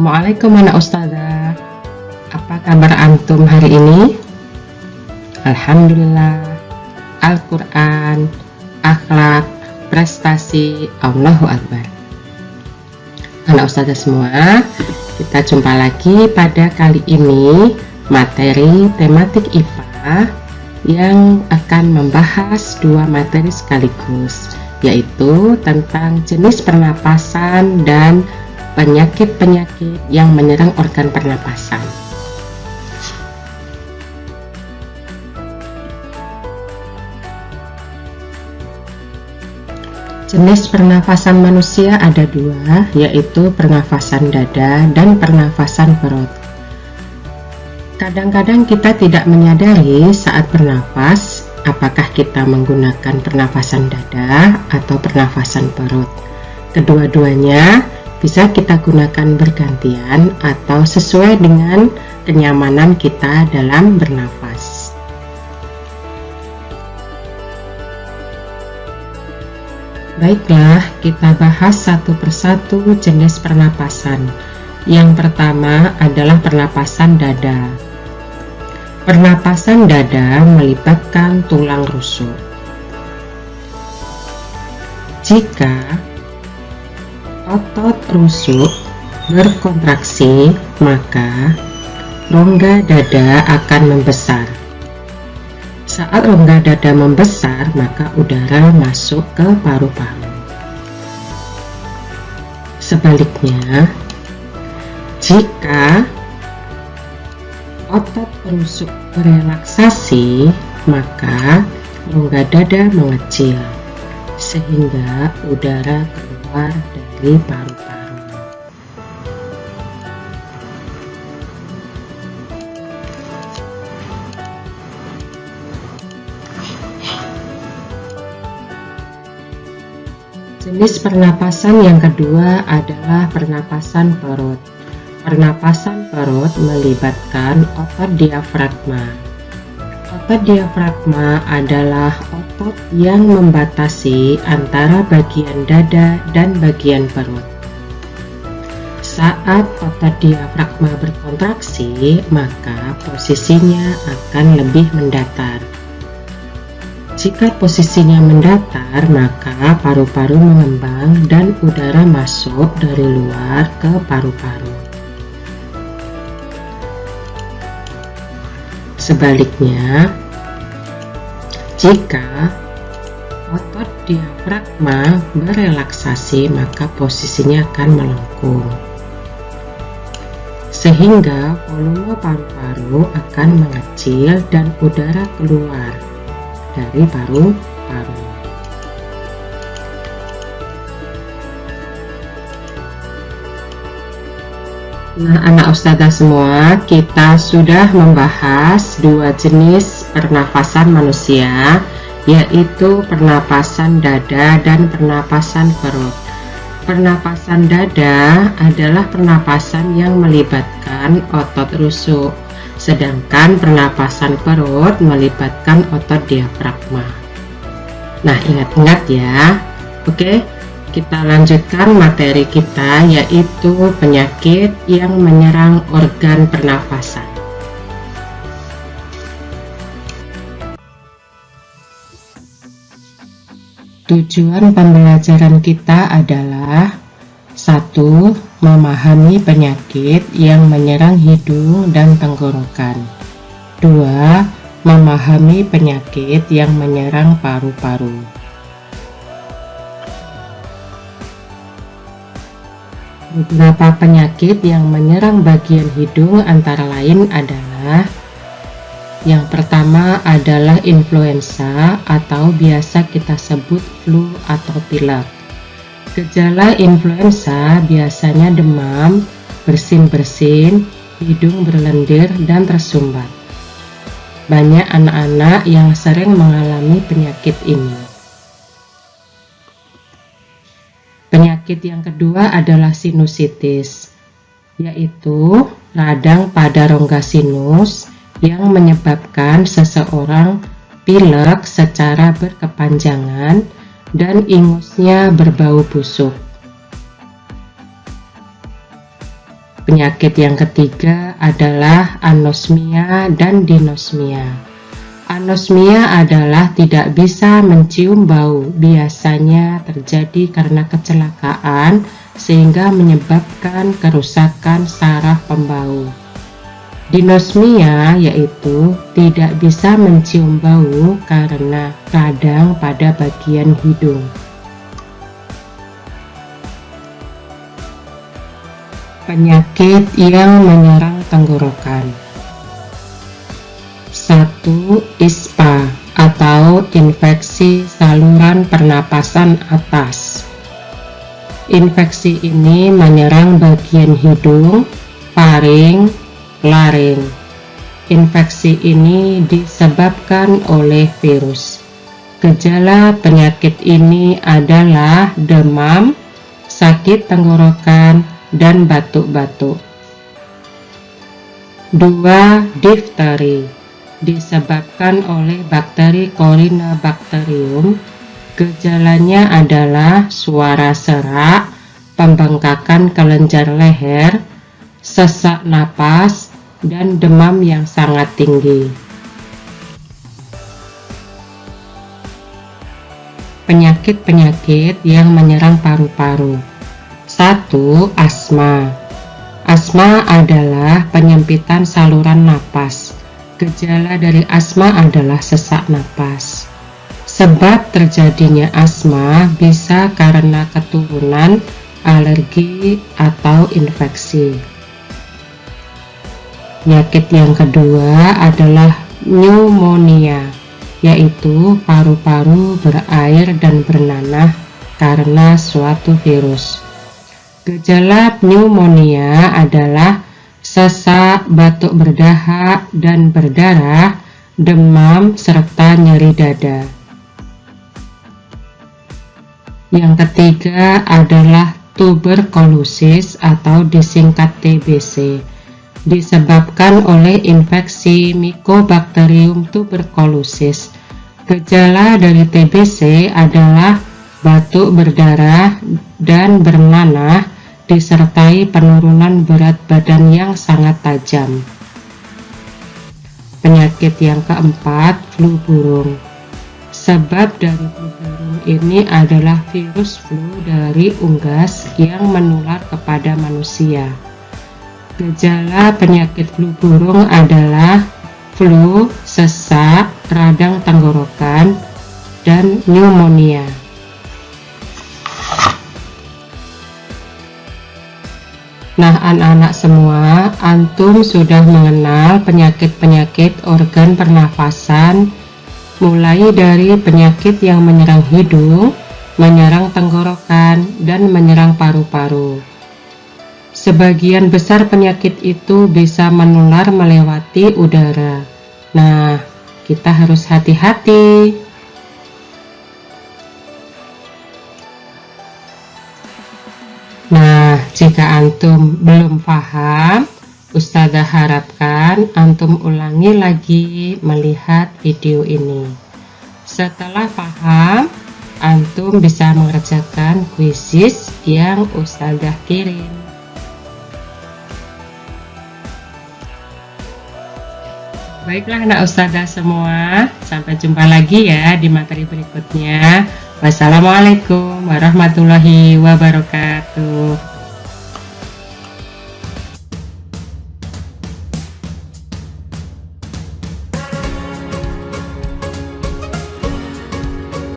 Assalamualaikum anak ustazah. Apa kabar antum hari ini? Alhamdulillah. Al-Quran, akhlak, prestasi, Allahu Akbar. Anak ustazah semua, kita jumpa lagi pada kali ini materi tematik IPA yang akan membahas dua materi sekaligus, yaitu tentang jenis pernapasan dan penyakit-penyakit yang menyerang organ pernapasan. Jenis pernafasan manusia ada dua, yaitu pernafasan dada dan pernafasan perut. Kadang-kadang kita tidak menyadari saat bernafas apakah kita menggunakan pernafasan dada atau pernafasan perut. Kedua-duanya bisa kita gunakan bergantian atau sesuai dengan kenyamanan kita dalam bernafas. Baiklah, kita bahas satu persatu jenis pernapasan. Yang pertama adalah pernapasan dada. Pernapasan dada melibatkan tulang rusuk. Jika otot rusuk berkontraksi, maka rongga dada akan membesar. Saat rongga dada membesar, maka udara masuk ke paru-paru. Sebaliknya, jika otot rusuk berelaksasi, maka rongga dada mengecil sehingga udara keluar dari paru-paru. Jenis pernapasan yang kedua adalah pernapasan perut. Pernapasan perut melibatkan otot diafragma. Otot diafragma adalah otot yang membatasi antara bagian dada dan bagian perut. Saat otot diafragma berkontraksi, maka posisinya akan lebih mendatar. Jika posisinya mendatar, maka paru-paru mengembang dan udara masuk dari luar ke paru-paru. Sebaliknya, jika otot diafragma berelaksasi, maka posisinya akan melengkung, sehingga volume paru-paru akan mengecil dan udara keluar dari paru-paru. Nah, anak ustazah semua, kita sudah membahas dua jenis pernafasan manusia, yaitu pernapasan dada dan pernapasan perut. Pernapasan dada adalah pernapasan yang melibatkan otot rusuk, sedangkan pernapasan perut melibatkan otot diafragma. Nah, ingat-ingat ya. Oke, kita lanjutkan materi kita, yaitu penyakit yang menyerang organ pernafasan. Tujuan pembelajaran kita adalah 1. Memahami penyakit yang menyerang hidung dan tenggorokan. 2. Memahami penyakit yang menyerang paru-paru. Beberapa penyakit yang menyerang bagian hidung antara lain adalah: yang pertama adalah influenza atau biasa kita sebut flu atau pilek. Gejala influenza biasanya demam, bersin-bersin, hidung berlendir, dan tersumbat. Banyak anak-anak yang sering mengalami penyakit ini. Penyakit yang kedua adalah sinusitis, yaitu radang pada rongga sinus yang menyebabkan seseorang pilek secara berkepanjangan dan ingusnya berbau busuk. Penyakit yang ketiga adalah anosmia dan dinosmia. Anosmia adalah tidak bisa mencium bau, biasanya terjadi karena kecelakaan sehingga menyebabkan kerusakan saraf pembau. Dinosmia yaitu tidak bisa mencium bau karena radang pada bagian hidung. Penyakit yang menyerang tenggorokan. 1. ISPA atau infeksi saluran pernapasan atas. Infeksi ini menyerang bagian hidung, faring, laring. Infeksi ini disebabkan oleh virus. Gejala penyakit ini adalah demam, sakit tenggorokan, dan batuk-batuk. 2. Difteri disebabkan oleh bakteri Corynebacterium. Gejalanya adalah suara serak, pembengkakan kelenjar leher, sesak napas, dan demam yang sangat tinggi. Penyakit-penyakit yang menyerang paru-paru. 1. Asma. Asma adalah penyempitan saluran napas. Gejala dari asma adalah sesak napas. Sebab terjadinya asma bisa karena keturunan, alergi, atau infeksi. Penyakit yang kedua adalah pneumonia, yaitu paru-paru berair dan bernanah karena suatu virus. Gejala pneumonia adalah sesak, batuk berdahak dan berdarah, demam, serta nyeri dada. Yang ketiga adalah tuberkulosis atau disingkat TBC, disebabkan oleh infeksi Mycobacterium tuberculosis. Gejala dari TBC adalah batuk berdarah dan bernanah, disertai penurunan berat badan yang sangat tajam. Penyakit yang keempat, flu burung. Sebab dari flu burung ini adalah virus flu dari unggas yang menular kepada manusia. Gejala penyakit flu burung adalah flu, sesak, radang tenggorokan, dan pneumonia. Nah, anak-anak semua, antum sudah mengenal penyakit-penyakit organ pernafasan, mulai dari penyakit yang menyerang hidung, menyerang tenggorokan, dan menyerang paru-paru. Sebagian besar penyakit itu bisa menular melewati udara. Nah, kita harus hati-hati. Nah, jika antum belum paham, Ustazah harapkan antum ulangi lagi melihat video ini. Setelah paham, antum bisa mengerjakan kuisis yang Ustazah kirim. Baiklah anak Ustazah semua, sampai jumpa lagi ya di materi berikutnya. Wassalamualaikum warahmatullahi wabarakatuh.